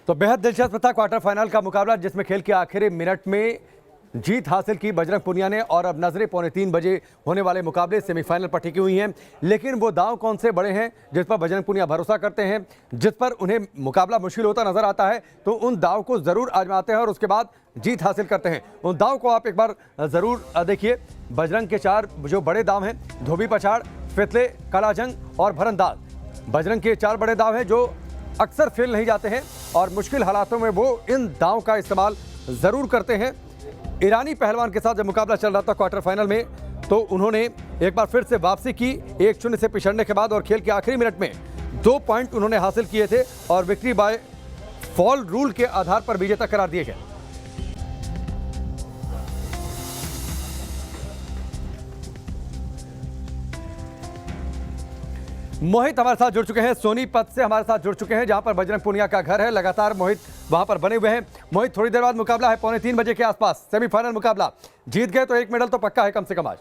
तो बेहद दिलचस्प था क्वार्टर फाइनल का मुकाबला, जिसमें खेल के आखिरी मिनट में जीत हासिल की बजरंग पुनिया ने। और अब नजरें 3:15 बजे होने वाले मुकाबले सेमीफाइनल पर टिकी हुई हैं। लेकिन वो दांव कौन से बड़े हैं जिस पर बजरंग पुनिया भरोसा करते हैं, जिस पर उन्हें मुकाबला मुश्किल होता नजर आता है, तो उन दाव को जरूर आजमाते हैं और उसके बाद जीत हासिल करते हैं। उन दाव को आप एक बार जरूर देखिए। बजरंग के 4 जो बड़े दाव हैं, धोबी पछाड़, फितले, कालाजंग और भरंदाज। बजरंग के 4 बड़े दाव हैं जो अक्सर फेल नहीं जाते हैं और मुश्किल हालातों में वो इन दाव का इस्तेमाल जरूर करते हैं। ईरानी पहलवान के साथ जब मुकाबला चल रहा था क्वार्टर फाइनल में, तो उन्होंने एक बार फिर से वापसी की 1-0 से पिछड़ने के बाद, और खेल के आखिरी मिनट में 2 पॉइंट उन्होंने हासिल किए थे और विक्ट्री बाय फॉल रूल के आधार पर विजेता करार दिए गए। मोहित हमारे साथ जुड़ चुके हैं, सोनीपत से हमारे साथ जुड़ चुके हैं, जहां पर बजरंग पुनिया का घर है। लगातार मोहित वहां पर बने हुए हैं। मोहित, थोड़ी देर बाद मुकाबला है, 3:15 बजे के आसपास सेमीफाइनल मुकाबला। जीत गए तो 1 मेडल तो पक्का है कम से कम आज।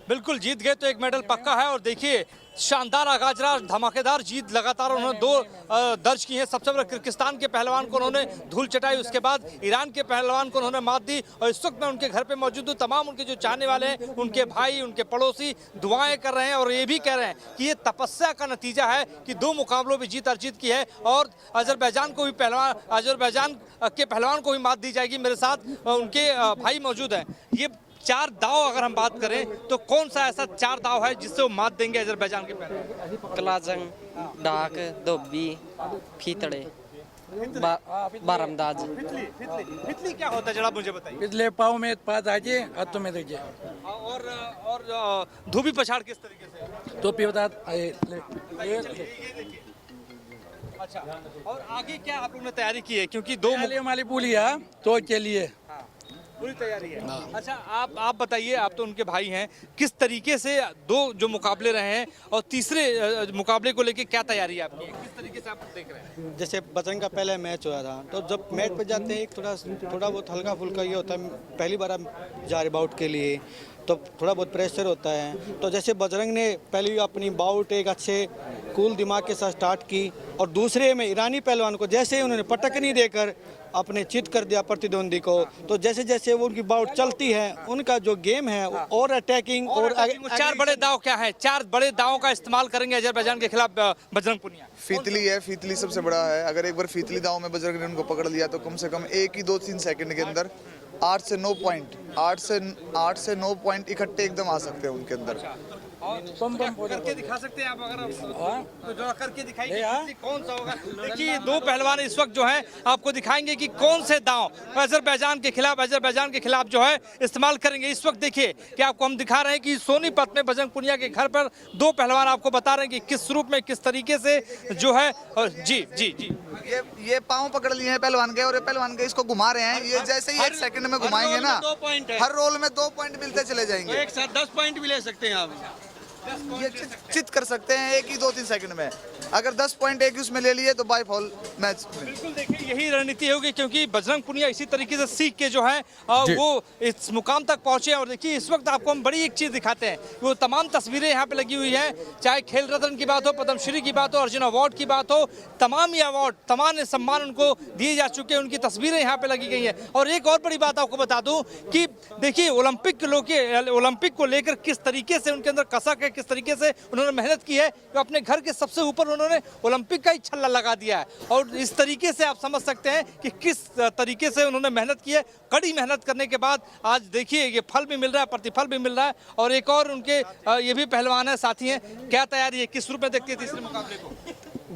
बिल्कुल, जीत गए तो 1 मेडल पक्का है। और देखिए, शानदार आगाज रहा, धमाकेदार जीत लगातार उन्होंने 2 दर्ज की है। सबसे पहले किर्गिस्तान के पहलवान को उन्होंने धूल चटाई, उसके बाद ईरान के पहलवान को उन्होंने मात दी। और इस वक्त मैं उनके घर पे मौजूद हूँ। तमाम उनके जो चाहने वाले हैं, उनके भाई, उनके पड़ोसी दुआएं कर रहे हैं और ये भी कह रहे हैं कि ये तपस्या का नतीजा है कि 2 मुकाबलों में जीत अर्जित की है और अजरबैजान के पहलवान को भी मात दी जाएगी। मेरे साथ उनके भाई मौजूद हैं। ये 4 दाव अगर हम बात करें तो कौन सा ऐसा 4 दाव है जिससे वो मात देंगे अजरबैजान के पहलवान? कलाजंग, डाक, धोबी, फीतड़े, बारमदाज। फितली क्या होता है जरा मुझे बताइए। पिछले पाँव में पास आइए, हाथों में देखिए। और धोबी पछाड़ किस तरीके से? तो बता। अच्छा, और आगे क्या आप लोगों ने तैयारी की है? क्योंकि 2 हमारी पुली है तो के लिए पूरी तैयारी है। अच्छा, आप बताइए, आप तो उनके भाई हैं, किस तरीके से 2 जो मुकाबले रहे हैं और तीसरे मुकाबले को लेके क्या तैयारी है आपकी, किस तरीके से आप देख रहे हैं? जैसे बजरंग का पहला मैच हुआ था, तो जब मैच पे जाते हैं एक थोड़ा बहुत हल्का फुल्का ये होता है, पहली बार आप जा रहे बाउट के लिए तो थोड़ा बहुत प्रेशर होता है। तो जैसे बजरंग ने पहली अपनी बाउट एक अच्छे कूल दिमाग के साथ स्टार्ट की और दूसरे में ईरानी पहलवान को जैसे ही उन्होंने पटकनी देकर अपने चित कर दिया प्रतिद्वंदी को, तो जैसे जैसे वो उनकी बाउट चलती है, उनका जो गेम है और अटैकिंग और 4 बड़े दाव क्या है? 4 बड़े दावों का इस्तेमाल करेंगे अजरबैजान के खिलाफ बजरंग पुनिया। फीतली है, फीतली सबसे बड़ा है। अगर एक बार फीतली दाव में बजरंग ने उनको पकड़ लिया तो कम से कम 1 ही 2-3 सेकंड के अंदर 8 से 9 पॉइंट इकट्ठे एकदम आ सकते हैं उनके अंदर। करके दिखा सकते हैं आप? अगर तो जरा करके दिखाइए कौन सा होगा। देखिए, 2 पहलवान इस वक्त जो है आपको दिखाएंगे कि कौन से दांव अजरबैजान के खिलाफ जो है इस्तेमाल करेंगे। इस वक्त देखिए कि आपको हम दिखा रहे हैं कि सोनीपत में बजरंग पुनिया के घर पर 2 पहलवान आपको बता रहे हैं कि किस रूप में, किस तरीके से जो है। जी जी जी, ये पाँव पकड़ लिए हैं पहलवान के और ये पहलवान के इसको घुमा रहे हैं। ये जैसे ही 1 सेकंड में घुमाएंगे ना, हर रोल में 2 पॉइंट मिलते चले जाएंगे। एक साथ 10 पॉइंट भी ले सकते हैं आप। ये चित कर सकते हैं 1 ही 2-3 सेकंड में। अगर 10 पॉइंट एक उसमें ले लिए तो बाय फॉल मैच। बिल्कुल, देखिए यही रणनीति होगी, क्योंकि बजरंग पुनिया इसी तरीके से सीख के जो है वो इस मुकाम तक पहुंचे। और देखिए, इस वक्त आपको हम बड़ी एक चीज दिखाते हैं, वो तमाम तस्वीरें यहाँ पे लगी हुई हैं, चाहे खेल रत्न की बात हो, पद्मश्री की बात हो, अर्जुन अवार्ड की बात हो, तमाम ये अवार्ड, तमाम सम्मान उनको दिए जा चुके हैं, उनकी तस्वीरें यहाँ पे लगी गई है। और एक और बड़ी बात आपको बता दूं कि देखिए, ओलंपिक को लेकर किस तरीके से उनके अंदर कसक है, किस तरीके से उन्होंने मेहनत की है। तो अपने घर के सबसे ऊपर उन्होंने ओलंपिक का ही छल्ला लगा दिया है। और इस तरीके से आप समझ सकते हैं कि किस तरीके से उन्होंने मेहनत की है। कड़ी मेहनत करने के बाद आज देखिए ये फल भी मिल रहा है, प्रतिफल भी मिल रहा है। और एक और उनके ये भी पहलवान है, साथी हैं। क्या तैयारी है, किस रूप में देखते हैं तीसरे मुकाबले को?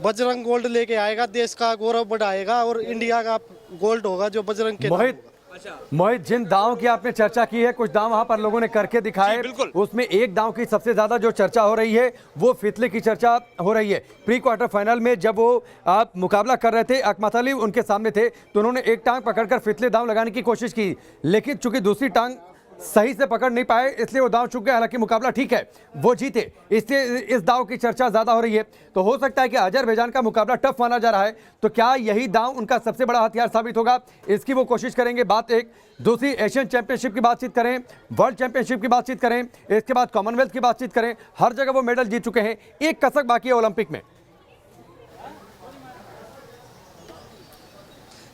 बजरंग गोल्ड लेके आएगा, देश का गौरव बढ़ाएगा और इंडिया का गोल्ड होगा जो बजरंग के। मोहित, जिन दावों की आपने चर्चा की है, कुछ दाव वहां पर लोगों ने करके दिखाए। उसमें एक दाव की सबसे ज्यादा जो चर्चा हो रही है वो फितले की चर्चा हो रही है। प्री क्वार्टर फाइनल में जब वो आप मुकाबला कर रहे थे, अकमत अली उनके सामने थे, तो उन्होंने एक टांग पकड़कर फितले दाव लगाने की कोशिश की, लेकिन चूंकि दूसरी टांग सही से पकड़ नहीं पाए, इसलिए वो दांव चुक गए। हालांकि मुकाबला ठीक है, वो जीते, इसलिए इस दांव की चर्चा ज्यादा हो रही है। तो हो सकता है कि अजरबैजान का मुकाबला टफ माना जा रहा है, तो क्या यही दांव उनका सबसे बड़ा हथियार साबित होगा, इसकी वो कोशिश करेंगे। बात एक, दूसरी एशियन चैंपियनशिप की बातचीत करें, वर्ल्ड चैंपियनशिप की बातचीत करें, इसके बाद कॉमनवेल्थ की बातचीत करें, हर जगह वो मेडल जीत चुके हैं। एक कसक बाकी है ओलंपिक में।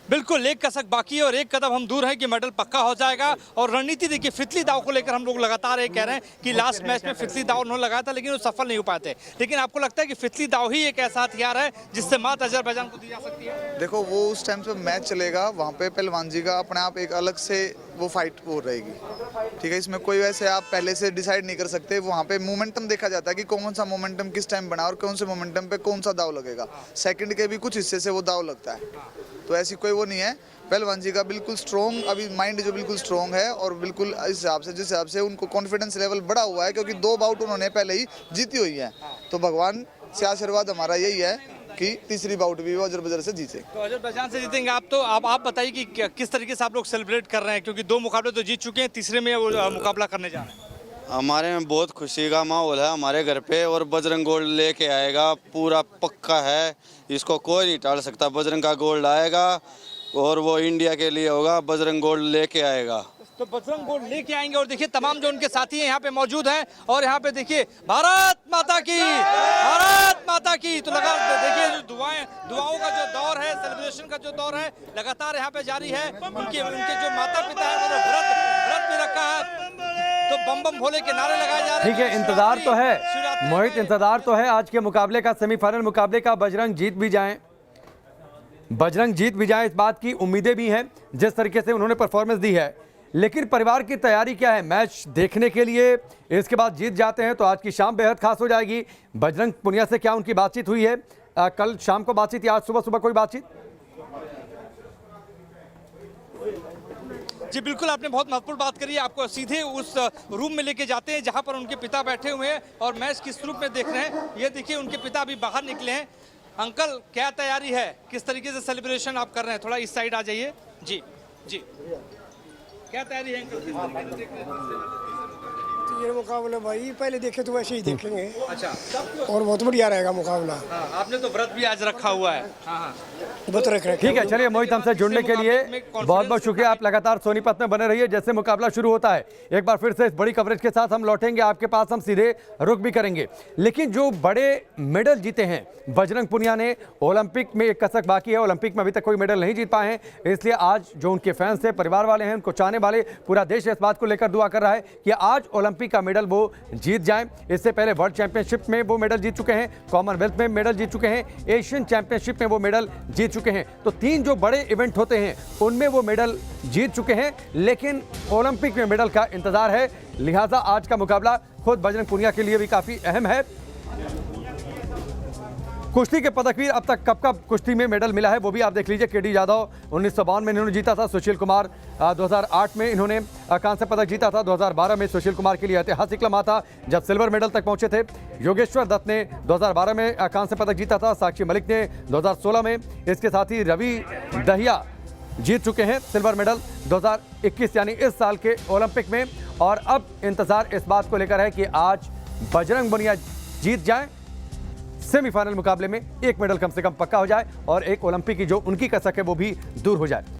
बिल्कुल एक कसक बाकी है और एक कदम हम दूर हैं कि मेडल पक्का हो जाएगा। और रणनीति देखिए, फितली दाव को लेकर हम लोग लगातार ये कह रहे हैं कि लास्ट मैच में फितली दाव उन्होंने लगाया था लेकिन वो सफल नहीं हो पाए थे। लेकिन आपको लगता है कि फितली दाव ही एक ऐसा हथियार है जिससे मात अजरबैजान को दी जा सकती है? देखो वो उस टाइम से मैच चलेगा, वहाँ पे पहलवान जी का अपने आप एक अलग से वो फाइट हो रहेगी, ठीक है। इसमें कोई वैसे आप पहले से डिसाइड नहीं कर सकते। वहाँ पे मोमेंटम देखा जाता है कि कौन सा मोमेंटम किस टाइम बना और कौन से मोमेंटम पे कौन सा दाव लगेगा। सेकंड के भी कुछ हिस्से से वो दाव लगता है, तो ऐसी कोई वो नहीं है। पहलवान जी का बिल्कुल स्ट्रॉन्ग अभी माइंड जो बिल्कुल स्ट्रॉन्ग है और बिल्कुल इस हिसाब से जिस हिसाब से उनको कॉन्फिडेंस लेवल बढ़ा हुआ है, क्योंकि 2 बाउट उन्होंने पहले ही जीती हुई है। तो भगवान से आशीर्वाद हमारा यही है कि तीसरी बाउट भी वो अजरबैजान से जीते। तो अजरबैजान से जीतेंगे आप। तो आप बताइए कि किस तरीके से आप लोग सेलिब्रेट कर रहे हैं, क्योंकि 2 मुकाबले तो जीत चुके हैं, तीसरे में वो मुकाबला करने जा रहे हैं। हमारे में बहुत खुशी का माहौल है हमारे घर पे, और बजरंग गोल्ड लेके आएगा, पूरा पक्का है, इसको कोई नहीं टाल सकता। बजरंग का गोल्ड आएगा और वो इंडिया के लिए होगा, बजरंग गोल्ड लेके आएगा। तो बजरंग गोल्ड लेके आएंगे। और देखिए तमाम जो उनके साथी हैं यहाँ पे मौजूद हैं और यहाँ पे देखिए भारत माता की, भारत माता की। तो लगा देखिए दुआओं का जो दौर है, सेलिब्रेशन का जो दौर है लगातार यहाँ पे जारी है। उनके जो माता पिता है उन्होंने व्रत भी रखा है, तो बम बम भोले के नारे लगाए जा रहे हैं। ठीक है, इंतजार तो है मोहित, इंतजार तो है आज के मुकाबले का, सेमीफाइनल मुकाबले का। बजरंग जीत भी जाएं, इस बात की उम्मीदें भी हैं जिस तरीके से उन्होंने परफॉर्मेंस दी है। लेकिन परिवार की तैयारी क्या है मैच देखने के लिए? इसके बाद जीत जाते हैं तो आज की शाम बेहद खास हो जाएगी। बजरंग पुनिया से क्या उनकी बातचीत हुई है? कल शाम को बातचीत या आज सुबह कोई बातचीत? जी बिल्कुल, आपने बहुत महत्वपूर्ण बात करी है। आपको सीधे उस रूम में लेके जाते हैं जहां पर उनके पिता बैठे हुए हैं और मैच किस रूप में देख रहे हैं। ये देखिए उनके पिता अभी बाहर निकले हैं। अंकल क्या तैयारी है, किस तरीके से सेलिब्रेशन आप कर रहे हैं? थोड़ा इस साइड आ जाइए। जी जी, क्या तैयारी है अंकल, किस तरीके से देख रहे हैं? ये मुकाबला भाई पहले देखे तो वैसे ही देखेंगे। अच्छा, और बहुत बढ़िया रहेगा मुकाबला। हाँ, आपने तो व्रत भी आज रखा हुआ है। हाँ, व्रत रख रहे। ठीक है, चलिए मोहित हमसे जुड़ने के लिए बहुत बहुत शुक्रिया। आप लगातार सोनीपत में बने रहिए। जैसे मुकाबला शुरू होता है एक बार फिर से इस बड़ी कवरेज के साथ हम लौटेंगे आपके पास, हम सीधे रुक भी करेंगे। लेकिन जो बड़े मेडल जीते हैं बजरंग पुनिया ने, ओलंपिक में एक कसक बाकी है, ओलंपिक में अभी तक कोई मेडल नहीं जीत पाए हैं। इसलिए आज जो उनके फैंस हैं, परिवार वाले हैं, उनको चाहने वाले, पूरा देश इस बात को लेकर दुआ कर रहा है कि आज ओलंपिक का मेडल वो जीत जाएं। इससे पहले वर्ल्ड चैंपियनशिप में वो मेडल जीत चुके हैं, कॉमनवेल्थ में मेडल जीत चुके हैं, एशियन चैंपियनशिप में वो मेडल जीत चुके हैं। तो 3 जो बड़े इवेंट होते हैं उनमें वो मेडल जीत चुके हैं, लेकिन ओलंपिक में मेडल का इंतजार है। लिहाजा आज का मुकाबला खुद बजरंग पुनिया के लिए भी काफी अहम है। कुश्ती के पदक भी अब तक कब कुश्ती में मेडल मिला है वो भी आप देख लीजिए। केडी यादव 1952 में इन्होंने जीता था, सुशील कुमार 2008 में इन्होंने कांस्य पदक जीता था, 2012 में सुशील कुमार के लिए ऐतिहासिक लम्हा था जब सिल्वर मेडल तक पहुंचे थे। योगेश्वर दत्त ने 2012 में कांस्य पदक जीता था, साक्षी मलिक ने 2016 में, इसके साथ ही रवि दहिया जीत चुके हैं सिल्वर मेडल 2021 यानी इस साल के ओलंपिक में। और अब इंतजार इस बात को लेकर है कि आज बजरंग पुनिया जीत जाए, सेमीफाइनल मुकाबले में एक मेडल कम से कम पक्का हो जाए और एक ओलंपिक की जो उनकी कसक है वो भी दूर हो जाए।